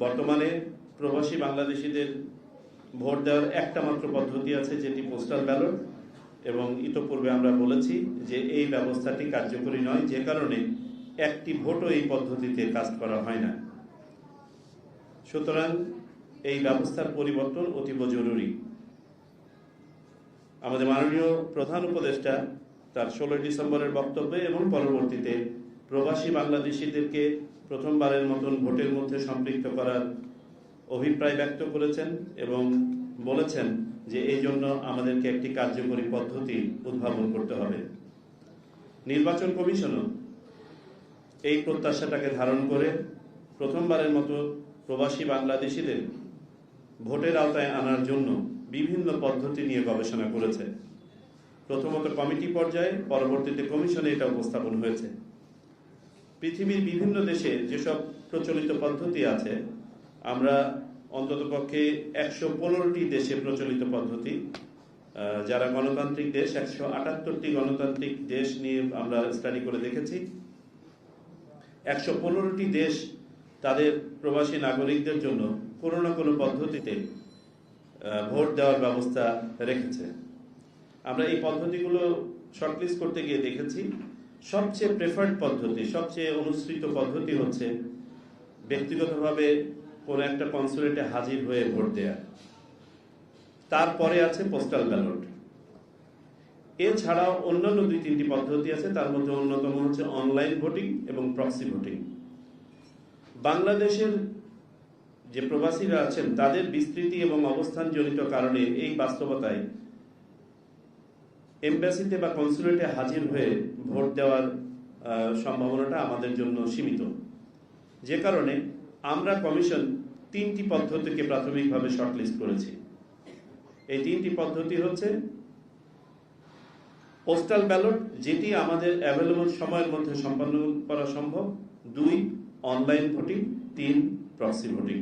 বর্তমানে প্রবাসী বাংলাদেশিদের ভোট দেওয়ার একটা মাত্র পদ্ধতি আছে, যেটি পোস্টাল ব্যালট, এবং ইতোপূর্বে আমরা বলেছি যে এই ব্যবস্থাটি কার্যকরী নয়, যে কারণে একটি ভোটও এই পদ্ধতিতে কাস্ট করা হয় না। সুতরাং এই ব্যবস্থার পরিবর্তন অতীব জরুরি। আমাদের মাননীয় প্রধান উপদেষ্টা তার 16 ডিসেম্বরের বক্তব্যে এবং পরবর্তীতে প্রবাসী বাংলাদেশিদেরকে প্রথমবারের মতন ভোটের মধ্যে সম্পৃক্ত করার অভিপ্রায় ব্যক্ত করেছেন এবং বলেছেন যে এই জন্য আমাদেরকে একটি কার্যকরী পদ্ধতি উদ্ভাবন করতে হবে। নির্বাচন কমিশনও এই প্রত্যাশাটাকে ধারণ করে প্রথমবারের মতো প্রবাসী বাংলাদেশিদের ভোটের আওতায় আনার জন্য বিভিন্ন পদ্ধতি নিয়ে গবেষণা করেছে। প্রথমত কমিটি পর্যায়ে, পরবর্তীতে কমিশনে এটা উপস্থাপন হয়েছে। পৃথিবীর বিভিন্ন দেশে যেসব প্রচলিত পদ্ধতি আছে, আমরা অন্ততপক্ষে 115টি দেশে প্রচলিত পদ্ধতি, যারা গণতান্ত্রিক দেশ, 178টি গণতান্ত্রিক দেশ নিয়ে আমরা স্টাডি করে দেখেছি। 115টি দেশ তাদের প্রবাসী নাগরিকদের জন্য কোনো না কোনো পদ্ধতিতে ভোট দেওয়ার ব্যবস্থা রেখেছে। আমরা এই পদ্ধতিগুলো শর্টলিস্ট করতে গিয়ে দেখেছি সবচেয়ে প্রেফার্ড পদ্ধতি, সবচেয়ে অনুসৃত পদ্ধতি হচ্ছে ব্যক্তিগতভাবে কোনো একটা কনসুলেটে হাজির হয়ে ভোট দেয়া। তারপরে আছে পোস্টাল ব্যালট। এছাড়াও অন্যান্য 2-3টি পদ্ধতি আছে, তার মধ্যে অন্যতম হচ্ছে অনলাইন ভোটিং এবং প্রক্সি ভোটিং। বাংলাদেশের যে প্রবাসীরা আছেন তাদের বিস্তৃতি এবং অবস্থানজনিত কারণে এই বাস্তবতায় এমবাসিতে বা কনসুলেটে হাজির হয়ে ভোট দেওয়ার সম্ভাবনাটা আমাদের জন্য সীমিত, যে কারণে আমরা কমিশন 3টি পদ্ধতিকে প্রাথমিকভাবে শর্টলিস্ট করেছি। এই 3টি পদ্ধতি হচ্ছে পোস্টাল ব্যালট, যেটি আমাদের অ্যাভেলেবল সময়ের মধ্যে সম্পন্ন করা সম্ভব, 2 অনলাইন ভোটিং, 3 প্রক্সি ভোটিং।